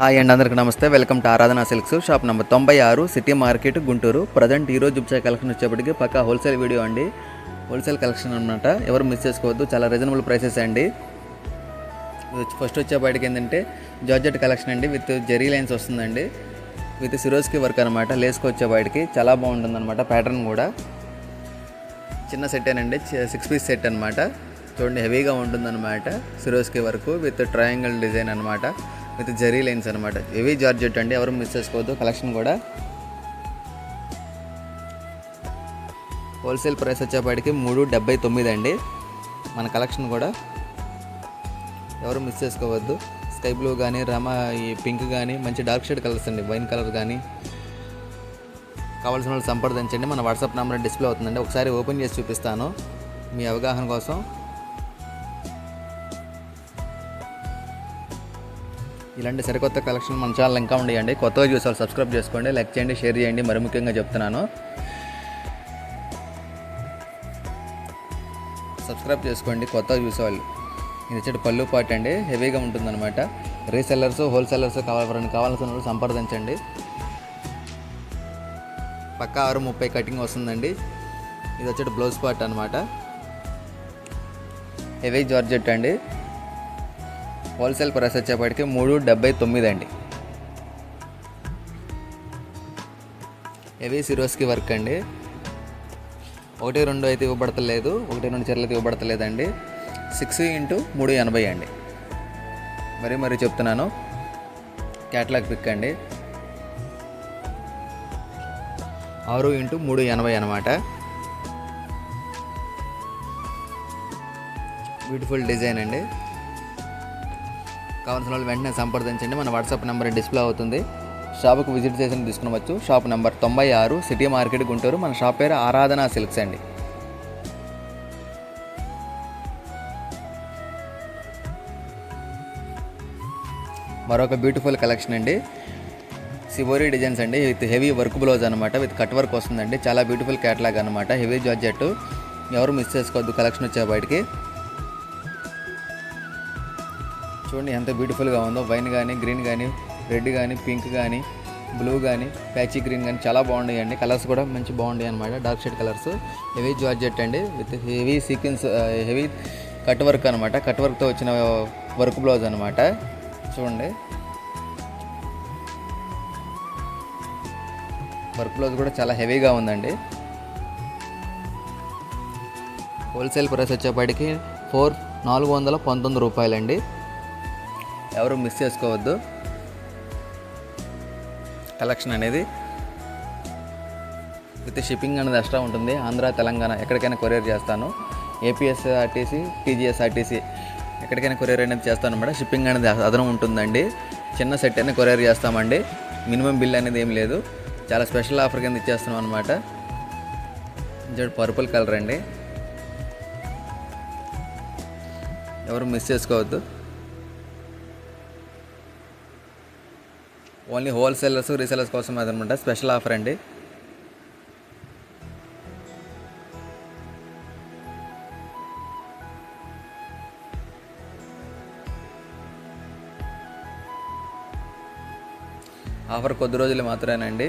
Hi అండి, అందరికీ నమస్తే. వెల్కమ్ టు ఆరాధన silks, shop number 96, city market, Guntur. Present ఈరోజు చూపించే కలెక్షన్ వచ్చేప్పటికి పక్కా హోల్సేల్ వీడియో అండి. హోల్సేల్ కలెక్షన్ అనమాట. ఎవరు మిస్ చేసుకోవద్దు, చాలా రీజనబుల్ ప్రైసెస్ అండి. ఫస్ట్ వచ్చేప్పటికి ఏంటంటే జార్జెట్ కలెక్షన్ అండి, విత్ జెరీ లైన్స్ వస్తుందండి, విత్ సిరోస్కి వర్క్ అనమాట. లేస్కి వచ్చేప్పటికి చాలా బాగుంటుంది అనమాట. ప్యాటర్న్ కూడా చిన్న సెట్టేనండి, 6 పీస్ సెట్ అనమాట. చూడండి, హెవీగా ఉంటుందన్నమాట. Swarovski work with triangle design అనమాట, విత్ జరీ లైన్స్ అనమాట. హెవీ జార్జెట్ అండి, ఎవరు మిస్ చేసుకోవద్దు. కలెక్షన్ కూడా హోల్సేల్ ప్రైస్ వచ్చేప్పటికి 379 అండి. మన కలెక్షన్ కూడా ఎవరు మిస్ చేసుకోవద్దు. స్కై బ్లూ కానీ, ఈ పింక్ కానీ, మంచి డార్క్ షేడ్ కలర్స్ అండి, వైన్ కలర్ కానీ. కావాల్సిన వాళ్ళు సంప్రదించండి. మన వాట్సాప్ నెంబర్ డిస్ప్లే అవుతుందండి. ఒకసారి ఓపెన్ చేసి చూపిస్తాను మీ అవగాహన కోసం. ఇలాంటి సరికొత్త కలెక్షన్ మన ఛానల్ ఇంకా ఉండేయండి. కొత్తగా చూసేవాళ్ళు సబ్స్క్రైబ్ చేసుకోండి, లైక్ చేయండి, షేర్ చేయండి. మరి ముఖ్యంగా చెప్తున్నాను, సబ్స్క్రైబ్ చేసుకోండి కొత్తగా చూసేవాళ్ళు. ఇది వచ్చేటి పళ్ళు పాట్ అండి, హెవీగా ఉంటుందన్నమాట. రీసెల్లర్స్, హోల్సేలర్స్ కావాల్సిన వాళ్ళు సంప్రదించండి. పక్కా 6:30 కటింగ్ వస్తుందండి. ఇది వచ్చేటి బ్లౌజ్ పార్ట్ అనమాట. హెవీ జార్జెట్ అండి. హోల్సేల్ ప్రైస్ వచ్చేప్పటికి 379 అండి. హెవీ సిరోస్కి వర్క్ అండి. 1-2 అయితే ఇవ్వబడతలేదు, 1-2 చీరలు అయితే ఇవ్వబడతలేదండి. 6x380 అండి. మరీ చెప్తున్నాను, క్యాట్లాగ్ పిక్ అండి. 6x380 అనమాట. బ్యూటిఫుల్ డిజైన్ అండి. కావాల్సిన వాళ్ళు వెంటనే సంప్రదించండి. మన వాట్సాప్ నెంబర్ డిస్ప్లే అవుతుంది. షాప్కి విజిట్ చేసి తీసుకునవచ్చు. Shop number 96, city market, Guntur. మన షాప్ పేరు ఆరాధన సిల్క్స్ అండి. మరొక బ్యూటిఫుల్ కలెక్షన్ అండి, సివోరీ డిజైన్స్ అండి, విత్ హెవీ వర్క్ బ్లౌజ్ అనమాట, విత్ కట్ వర్క్ వస్తుందండి. చాలా బ్యూటిఫుల్ క్యాటలాగ్ అనమాట. హెవీ జార్జెట్, ఎవరు మిస్ చేసుకోవద్దు. కలెక్షన్ వచ్చే బయటికి చూడండి ఎంత బ్యూటిఫుల్గా ఉందో. వైన్ కానీ, గ్రీన్ కానీ, రెడ్ కానీ, పింక్ కానీ, బ్లూ కానీ, ప్యాచీ గ్రీన్ కానీ చాలా బాగున్నాయండి. కలర్స్ కూడా మంచి బాగున్నాయి అనమాట. Dark shade colours. Heavy georgette అండి, with heavy sequence, heavy cut work అనమాట. కట్ వర్క్తో వచ్చిన వర్క్ బ్లౌజ్ అనమాట. చూడండి, వర్క్ బ్లౌజ్ కూడా చాలా హెవీగా ఉందండి. హోల్సేల్ ప్రైస్ వచ్చేప్పటికి 419 రూపాయలండి. ఎవరు మిస్ చేసుకోవద్దు. కలెక్షన్ అనేది విత్ షిప్పింగ్ అనేది ఎక్స్ట్రా ఉంటుంది. ఆంధ్ర, తెలంగాణ ఎక్కడికైనా కొరియర్ చేస్తాను. ఏపీఎస్ఆర్టీసీ, టీజీఎస్ఆర్టీసీ ఎక్కడికైనా కొరియర్ అనేది చేస్తాను అన్నమాట. షిప్పింగ్ అనేది అదనం ఉంటుందండి. చిన్న సెట్ అనేది కొరియర్ చేస్తామండి. మినిమం బిల్ అనేది ఏం లేదు. చాలా స్పెషల్ ఆఫర్ కింద ఇచ్చేస్తున్నాం అనమాట. పర్పుల్ కలర్ అండి, ఎవరు మిస్ చేసుకోవద్దు. ఓన్లీ హోల్సేలర్స్, రీసేలర్స్ కోసం అదనమాట స్పెషల్ ఆఫర్ అండి. ఆఫర్ కొద్ది రోజులు మాత్రమేనండి.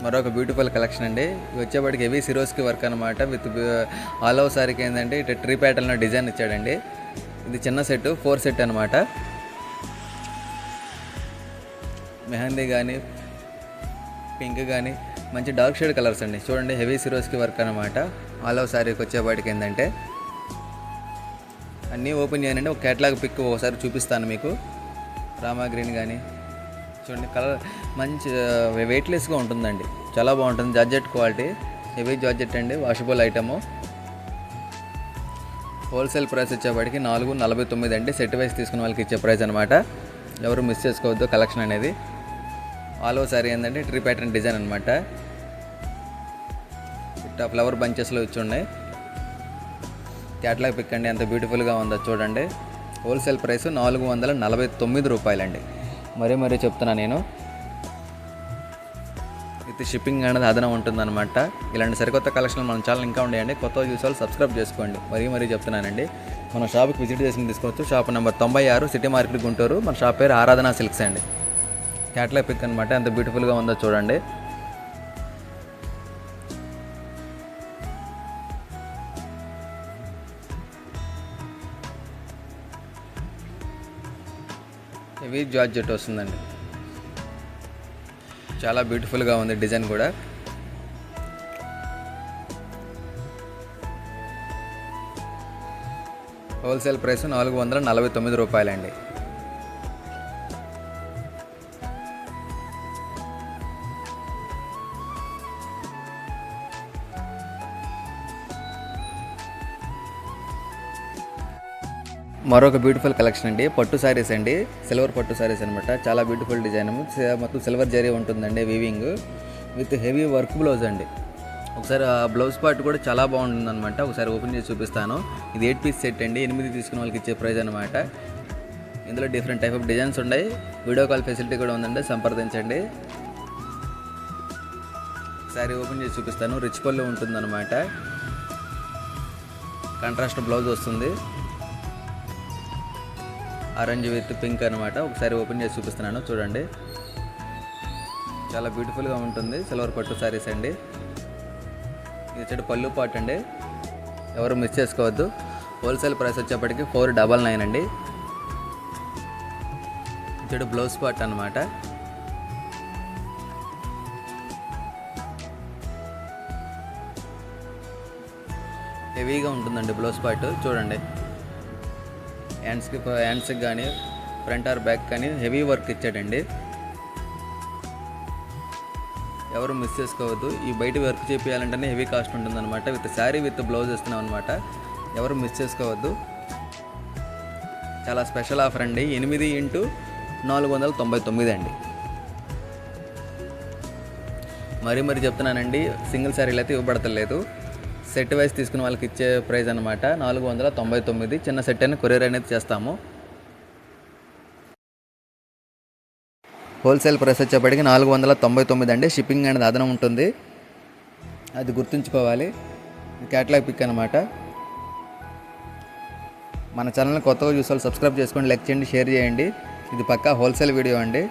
మరొక బ్యూటిఫుల్ కలెక్షన్ అండి. ఇవి వచ్చేప్పటికి హెవీ సిరోస్కి వర్క్ అనమాట. విత్ ఆల్ ఓవర్ సారీకి ఏంటంటే ఇటు ట్రీ ప్యాటర్న్లో డిజైన్ ఇచ్చాడండి. ఇది చిన్న సెట్, 4 సెట్ అనమాట. మెహందీ కానీ, పింక్ కానీ, మంచి డార్క్ షేడ్ కలర్స్ అండి. చూడండి, హెవీ సిరోస్కి వర్క్ అనమాట. ఆల్ ఓవర్ సారీకి వచ్చేపాటికి ఏంటంటే అన్నీ ఓపెన్ చేయనండి. ఒక క్యాటలాగ్ పిక్ ఒకసారి చూపిస్తాను మీకు. రామా గ్రీన్ కానీ చూడండి, కలర్ మంచి వెయిట్లెస్గా ఉంటుందండి. చాలా బాగుంటుంది. జార్జెట్ క్వాలిటీ, హెవీ జార్జెట్ అండి, వాషబుల్ ఐటము. హోల్సేల్ ప్రైస్ వచ్చేపాటికి 449 అండి. సెట్ వైస్ తీసుకున్న వాళ్ళకి ఇచ్చే ప్రైస్ అనమాట. ఎవరు మిస్ చేసుకోవద్దు. కలెక్షన్ అనేది ఆల్ ఓవర్ సారీ ఏంటంటే ట్రీ ప్యాటర్న్ డిజైన్ అనమాట. ఇట్లా ఫ్లవర్ బంచెస్లో ఇచ్చి ఉన్నాయి. క్యాటలాగ్ పిక్ అండి, ఎంత బ్యూటిఫుల్గా ఉందో చూడండి. హోల్సేల్ ప్రైస్ 449 రూపాయలండి. మరీ చెప్తున్నా నేను. విత్ షిప్పింగ్ అనేది అదనం ఉంటుందన్నమాట. ఇలాంటి సరికొత్త కలెక్షన్లు మన ఛానల్ ఇంకా ఉండేయండి. కొత్తగా చూసేవాళ్ళు సబ్స్క్రైబ్ చేసుకోండి. మరీ చెప్తున్నానండి. మన షాప్కి విజిట్ చేసి తీసుకోవచ్చు. Shop number 96 city market Guntur. మన షాప్ పేరు ఆరాధన సిల్క్స్ అండి. క్యాట్లాగ్ పిక్ అనమాట. ఎంత బ్యూటిఫుల్గా ఉందో చూడండి. హెవీ జార్జెట్ వస్తుందండి. చాలా బ్యూటిఫుల్గా ఉంది డిజైన్ కూడా. హోల్సేల్ ప్రైస్ 449 రూపాయలండి. మరొక బ్యూటిఫుల్ కలెక్షన్ అండి. పట్టు శారీస్ అండి. సిల్వర్ పట్టు శారీస్ అనమాట. చాలా బ్యూటిఫుల్ డిజైన్. మొత్తం సిల్వర్ జరీ ఉంటుందండి. Weaving with heavy work blouse అండి. ఒకసారి ఆ బ్లౌజ్ పార్ట్ కూడా చాలా బాగుంటుంది అనమాట. ఒకసారి ఓపెన్ చేసి చూపిస్తాను. ఇది 8 పీస్ సెట్ అండి. 8 తీసుకున్న వాళ్ళకి ఇచ్చే ప్రైస్ అనమాట. ఇందులో డిఫరెంట్ టైప్ ఆఫ్ డిజైన్స్ ఉన్నాయి. వీడియో కాల్ ఫెసిలిటీ కూడా ఉందండి. సంప్రదించండి. శారీ ఓపెన్ చేసి చూపిస్తాను. రిచ్ పళ్ళు ఉంటుందన్నమాట. కాంట్రాస్ట్ బ్లౌజ్ వస్తుంది. ఆరెంజ్ విత్ పింక్ అనమాట. ఒకసారి ఓపెన్ చేసి చూపిస్తున్నాను చూడండి. చాలా బ్యూటిఫుల్గా ఉంటుంది. సిల్వర్ పట్టు శారీస్ అండి. ఇది వచ్చేటి పళ్ళు పార్ట్ అండి. ఎవరు మిస్ చేసుకోవద్దు. హోల్సేల్ ప్రైస్ వచ్చేప్పటికి 499 అండి. ఇచ్చేటి బ్లౌజ్ పార్ట్ అనమాట. హెవీగా ఉంటుందండి బ్లౌజ్ పార్ట్ చూడండి. హ్యాండ్స్కి కానీ ఫ్రంట్ ఆర్ బ్యాక్ కానీ హెవీ వర్క్ ఇచ్చాడండి. ఎవరు మిస్ చేసుకోవద్దు. ఈ బయట వర్క్ చేయాలంటేనే హెవీ కాస్ట్ ఉంటుందన్నమాట. విత్ శారీ విత్ బ్లౌజ్ ఇస్తున్నాం అనమాట. ఎవరు మిస్ చేసుకోవద్దు. చాలా స్పెషల్ ఆఫర్ అండి. 8x499 అండి. మరీ చెప్తున్నానండి. సింగిల్ శారీలు అయితే ఇవ్వబడతలేదు. సెట్ వైజ్ తీసుకున్న వాళ్ళకి ఇచ్చే ప్రైస్ అనమాట 499. చిన్న సెట్ అయినా కొరియర్ అనేది చేస్తాము. హోల్సేల్ ప్రైస్ వచ్చేప్పటికి 499 అండి. షిప్పింగ్ అనేది అదనం ఉంటుంది. అది గుర్తుంచుకోవాలి. క్యాటలాగ్ పిక్ అనమాట. మన ఛానల్ని కొత్తగా చూసారు సబ్స్క్రైబ్ చేసుకోండి, లైక్ చేయండి, షేర్ చేయండి. ఇది పక్కా హోల్సేల్ వీడియో అండి.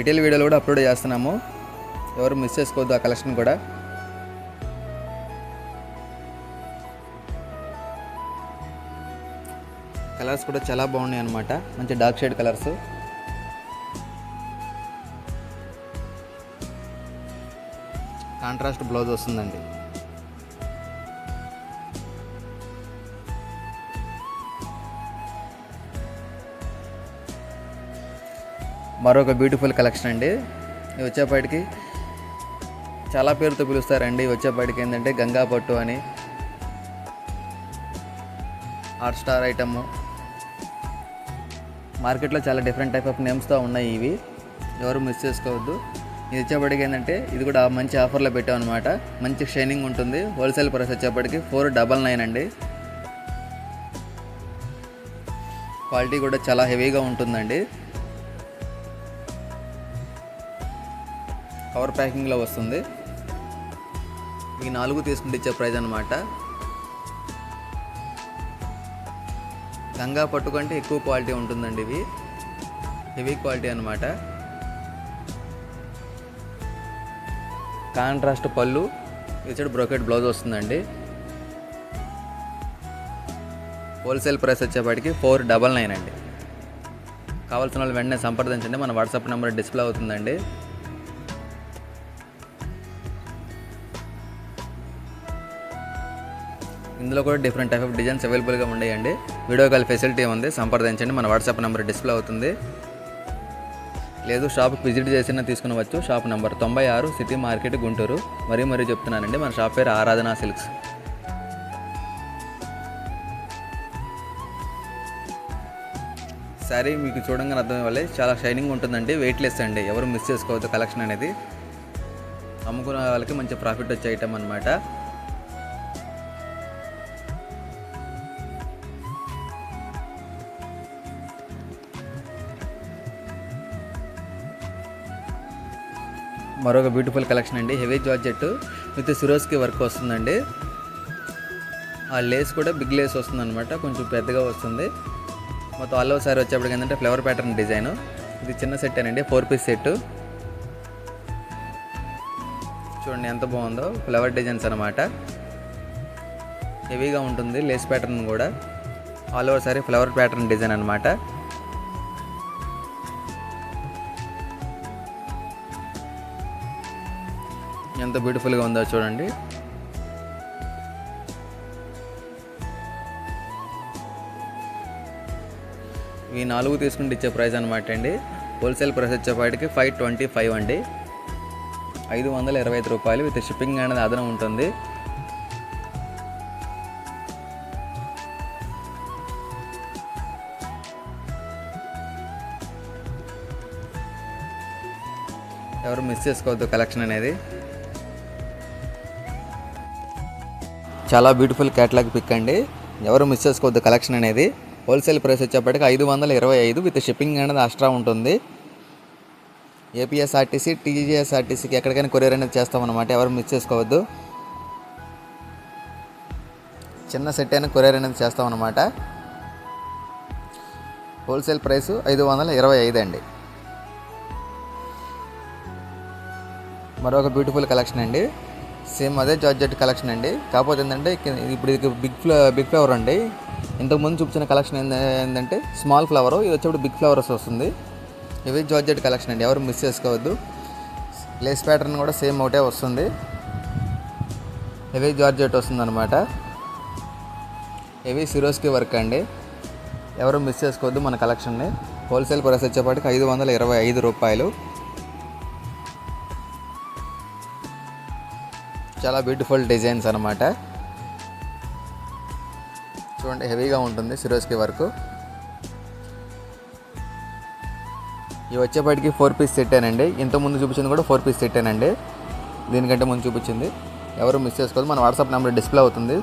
రిటైల్ వీడియోలు కూడా అప్లోడ్ చేస్తున్నాము. ఎవరు మిస్ చేసుకోవద్దు ఆ కలెక్షన్ కూడా. కలర్స్ కూడా చాలా బాగున్నాయి అన్నమాట. మంచి dark shade colours. Contrast blouse వస్తుందండి. మరొక బ్యూటిఫుల్ కలెక్షన్ అండి. ఇది వచ్చేపాటికి చాలా పేరుతో పిలుస్తారండి. వచ్చేపాటికి ఏంటంటే గంగా పట్టు అని, హాట్ స్టార్ ఐటమ్. మార్కెట్లో చాలా డిఫరెంట్ టైప్ ఆఫ్ నేమ్స్తో ఉన్నాయి ఇవి. ఎవరు మిస్ చేసుకోవద్దు. ఇది వచ్చేప్పటికి ఏంటంటే ఇది కూడా మంచి ఆఫర్లో పెట్టాం అనమాట. మంచి షైనింగ్ ఉంటుంది. హోల్సేల్ ప్రైస్ వచ్చేప్పటికి 499 అండి. క్వాలిటీ కూడా చాలా హెవీగా ఉంటుందండి. కవర్ ప్యాకింగ్లో వస్తుంది. ఈ 4 తీసుకుంటే ఇచ్చే ప్రైస్ అనమాట. గంగా పట్టు కంటే ఎక్కువ క్వాలిటీ ఉంటుందండి. ఇవి హెవీ క్వాలిటీ అనమాట. కాంట్రాస్ట్ పళ్ళు, ఇచ్చాడు బ్రోకెట్ బ్లౌజ్ వస్తుందండి. హోల్సేల్ ప్రైస్ వచ్చేప్పటికి 499 అండి. కావాల్సిన వాళ్ళు వెంటనే సంప్రదించండి. మన వాట్సాప్ నెంబర్ డిస్ప్లే అవుతుందండి. ఇందులో కూడా డిఫరెంట్ టైప్ ఆఫ్ డిజైన్స్ అవైలబుల్గా ఉన్నాయండి. వీడియో కాల్ ఫెసిలిటీ ఉంది. సంప్రదించండి. మన వాట్సాప్ నెంబర్ డిస్ప్లే అవుతుంది. లేదు షాప్కి విజిట్ చేసినా తీసుకునవచ్చు. Shop number 96 city market Guntur. మరీ చెప్తున్నానండి. మన షాప్ పేరు ఆరాధన సిల్క్స్. శారీ మీకు చూడంగానే అర్థం వల్లే చాలా షైనింగ్ ఉంటుందండి. వెయిట్లెస్ అండి. ఎవరు మిస్ చేసుకోవద్దు కలెక్షన్ అనేది. అమ్ముకునే వాళ్ళకి మంచి ప్రాఫిట్ వచ్చే ఐటమ్ అనమాట. మరొక బ్యూటిఫుల్ కలెక్షన్ అండి. Heavy georgette with Swarovski work వస్తుందండి. ఆ లేస్ కూడా బిగ్ లేస్ వస్తుంది అనమాట, కొంచెం పెద్దగా వస్తుంది. మొత్తం ఆల్ ఓవర్ సారీ వచ్చేప్పటికి ఏంటంటే ఫ్లవర్ ప్యాటర్న్ డిజైన్. ఇది చిన్న సెట్ అండి, 4 పీస్ సెట్. చూడండి ఎంత బాగుందో, ఫ్లవర్ డిజైన్స్ అనమాట. హెవీగా ఉంటుంది, లేస్ ప్యాటర్న్ కూడా. All over sorry flower pattern design అనమాట. ఎంత బ్యూటిఫుల్గా ఉందో చూడండి. ఈ 4 తీసుకుంటే ఇచ్చే ప్రైస్ అనమాట అండి. హోల్సేల్ ప్రైస్ వచ్చేపాటికి 525 అండి, 525 రూపాయలు. విత్ షిప్పింగ్ అనేది అదనం ఉంటుంది. ఎవరు మిస్ చేసుకోవద్దు కలెక్షన్ అనేది. చాలా బ్యూటిఫుల్ క్యాటలాగ్ పిక్ అండి, ఎవరు మిస్ చేసుకోవద్దు కలెక్షన్ అనేది. హోల్సేల్ ప్రైస్ వచ్చేప్పటికి 525 విత్ షిప్పింగ్ అనేది ఎక్స్ట్రా ఉంటుంది. ఏపీఎస్ఆర్టీసీ, టీజీఎస్ఆర్టీసీకి ఎక్కడికైనా కొరియర్ అనేది చేస్తామన్నమాట, ఎవరు మిస్ చేసుకోవద్దు. చిన్న సెట్ అయినా కొరియర్ అనేది చేస్తామన్నమాట. హోల్సేల్ ప్రైస్ 525 అండి. మరొక బ్యూటిఫుల్ కలెక్షన్ అండి, సేమ్ అదే జార్జెట్ కలెక్షన్ అండి. కాకపోతే ఏంటంటే ఇప్పుడు ఇది బిగ్ ఫ్లవర్ అండి. ఇంతకుముందు చూపించిన కలెక్షన్ ఏంటంటే స్మాల్ ఫ్లవర్, ఇది వచ్చేప్పుడు బిగ్ ఫ్లవర్స్ వస్తుంది. ఇవి జార్జెట్ కలెక్షన్ అండి, ఎవరు మిస్ చేసుకోవద్దు. లేస్ ప్యాటర్న్ కూడా సేమ్ ఒకటే వస్తుంది, హెవీ జార్జెట్ వస్తుంది అనమాట. హెవీ సిరోస్కి వర్క్ అండి, ఎవరు మిస్ చేసుకోవద్దు మన కలెక్షన్ని. హోల్సేల్ ప్రైస్ వచ్చేపాటికి 525 రూపాయలు. చాలా బ్యూటిఫుల్ డిజైన్స్ అనమాట. చూడండి హెవీగా ఉంటుంది సిరోస్కి వర్క్. ఇవి వచ్చేపాటికి 4 పీస్ సెట్టేనండి. ఇంతకుముందు చూపించింది కూడా 4 పీస్ సెట్టేనండి, దీనికంటే ముందు చూపించింది. ఎవరు మిస్ చేసుకోవద్దు. మన వాట్సాప్ నెంబర్ డిస్ప్లే అవుతుంది.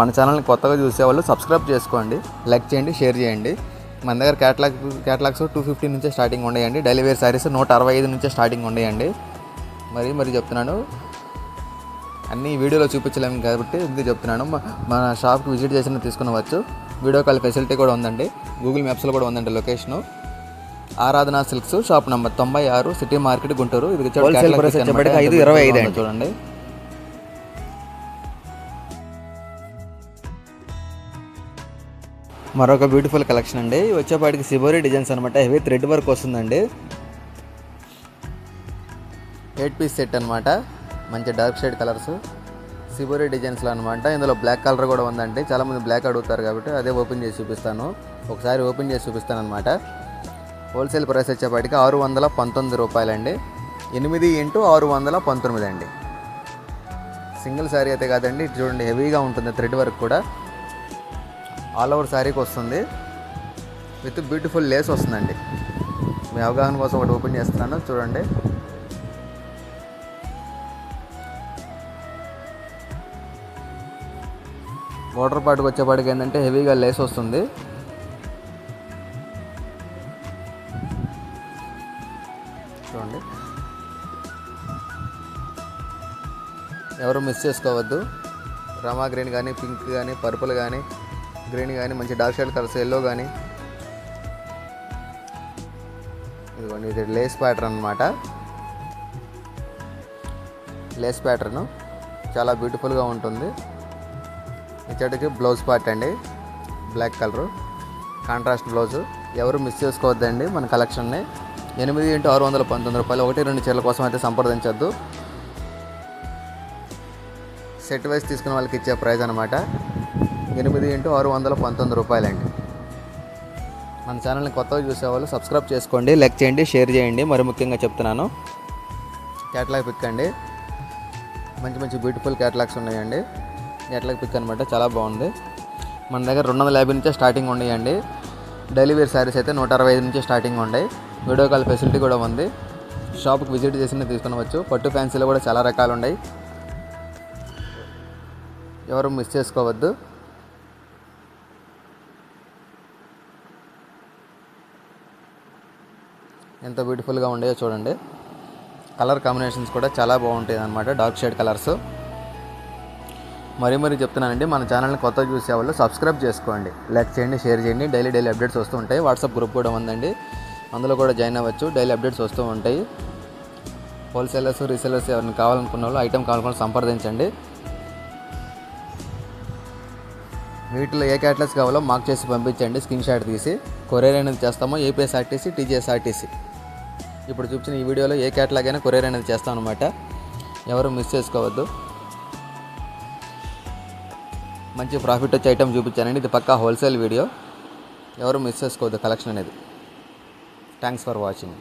మన ఛానల్ని కొత్తగా చూసేవాళ్ళు సబ్స్క్రైబ్ చేసుకోండి, లైక్ చేయండి, షేర్ చేయండి. మన దగ్గర క్యాటలాగ్స్ 250 నుంచే స్టార్టింగ్ ఉన్నాయండి. డైలీ వేర్ శారీస్ 165 నుంచే స్టార్టింగ్ ఉన్నాయండి. మరి చెప్తున్నాను, అన్ని వీడియోలో చూపించలేము కాబట్టి ఇది చెప్తున్నాను. మన షాప్కి విజిట్ చేసిన తీసుకునవచ్చు. వీడియో కాల్ ఫెసిలిటీ కూడా ఉందండి, గూగుల్ మ్యాప్స్లో కూడా ఉందండి లొకేషను. ఆరాధన silks, shop number 96, city market, Guntur. ఇది 525 అండి. చూడండి మరొక బ్యూటిఫుల్ కలెక్షన్ అండి. వచ్చేపాటికి సిబోరీ డిజైన్స్ అనమాట, హెవీ థ్రెడ్ వర్క్ వస్తుందండి. 8 పీస్ సెట్ అనమాట, మంచి డార్క్ షేడ్ కలర్స్, సిబోరీ డిజైన్స్లో అనమాట. ఇందులో బ్లాక్ కలర్ కూడా ఉందండి. చాలామంది బ్లాక్ అడుగుతారు కాబట్టి అదే ఓపెన్ చేసి చూపిస్తాను. ఒకసారి ఓపెన్ చేసి చూపిస్తాను అనమాట. హోల్సేల్ ప్రైస్ వచ్చేపాటికి 619 రూపాయలండి, 8x619 అండి. సింగిల్ శారీ అయితే కాదండి, చూడండి హెవీగా ఉంటుంది, థ్రెడ్ వర్క్ కూడా ఆల్ ఓవర్ శారీకి వస్తుంది. విత్ బ్యూటిఫుల్ లేస్ వస్తుందండి. మీ అవగాహన కోసం ఒకటి ఓపెన్ చేస్తున్నాను చూడండి. వాటర్ పార్ట్కి వచ్చేపాటికి ఏంటంటే హెవీగా లేస్ వస్తుంది. చూడండి ఎవరు మిస్ చేసుకోవద్దు. రమా గ్రీన్ కానీ, పింక్ కానీ, పర్పుల్ కానీ, గ్రీన్ కానీ, మంచి డార్క్ షేడ్ కలర్స్, ఎల్లో కానీ. ఇదిగోండి, ఇది లేస్ ప్యాటర్న్ అనమాట. లేస్ ప్యాటర్ను చాలా బ్యూటిఫుల్గా ఉంటుంది. ఇచ్చటికి బ్లౌజ్ పార్ట్ అండి, బ్లాక్ కలరు కాంట్రాస్ట్ బ్లౌజు. ఎవరు మిస్ చేసుకోవద్దండి మన కలెక్షన్ని. 8x619 రూపాయలు. 1-2 చీరల కోసం అయితే సంప్రదించొద్దు. సెట్ వైజ్ తీసుకున్న వాళ్ళకి ఇచ్చే ప్రైస్ అనమాట 8x619 రూపాయలండి. మన ఛానల్ని కొత్తగా చూసేవాళ్ళు సబ్స్క్రైబ్ చేసుకోండి, లైక్ చేయండి, షేర్ చేయండి. మరి ముఖ్యంగా చెప్తున్నాను, క్యాటలాగ్ పిక్ అండి, మంచి మంచి బ్యూటిఫుల్ క్యాటలాగ్స్ ఉన్నాయండి. క్యాటలాగ్ పిక్ అనమాట, చాలా బాగుంది. మన దగ్గర 250 నుంచే స్టార్టింగ్ ఉన్నాయండి. డైలీ వేర్ శారీస్ అయితే 165 నుంచే స్టార్టింగ్ ఉన్నాయి. వీడియో కాల్ ఫెసిలిటీ కూడా ఉంది. షాప్కి విజిట్ చేసి తీసుకునవచ్చు. పట్టు ఫ్యాన్సీలో కూడా చాలా రకాలు ఉన్నాయి, ఎవరు మిస్ చేసుకోవద్దు. ఎంత బ్యూటిఫుల్గా ఉండేదో చూడండి. కలర్ కాంబినేషన్స్ కూడా చాలా బాగుంటాయి అన్నమాట, డార్క్ షేడ్ కలర్స్. మరీ చెప్తున్నానండి, మన ఛానల్ని కొత్తగా చూసేవాళ్ళు సబ్స్క్రైబ్ చేసుకోండి, లైక్ చేయండి, షేర్ చేయండి. డైలీ అప్డేట్స్ వస్తూ ఉంటాయి. వాట్సాప్ గ్రూప్ కూడా ఉందండి, అందులో కూడా జాయిన్ అవ్వచ్చు. డైలీ అప్డేట్స్ వస్తూ ఉంటాయి. హోల్సేలర్స్, రీసేలర్స్ ఎవరిని కావాలనుకున్న వాళ్ళు, ఐటమ్ కావాలనుకున్న సంప్రదించండి. వీటిలో ఏ క్యాటలాగ్స్ కావాలో మార్క్ చేసి పంపించండి, స్క్రీన్ షాట్ తీసి. కొరియర్ అనేది చేస్తామో ఏపీఎస్ఆర్టీసీ, టీజీఎస్ఆర్టీసీ. ఇప్పుడు చూపించిన ఈ వీడియోలో ఏ క్యాటలాగ్ అయినా కొరియర్ అనేది చేస్తాం అనమాట. ఎవరు మిస్ చేసుకోవద్దు. మంచి ప్రాఫిట్ వచ్చే ఐటమ్ చూపించానండి. ఇది పక్కా హోల్సేల్ వీడియో, ఎవరు మిస్ చేసుకోవద్దు కలెక్షన్ అనేది. Thanks for watching.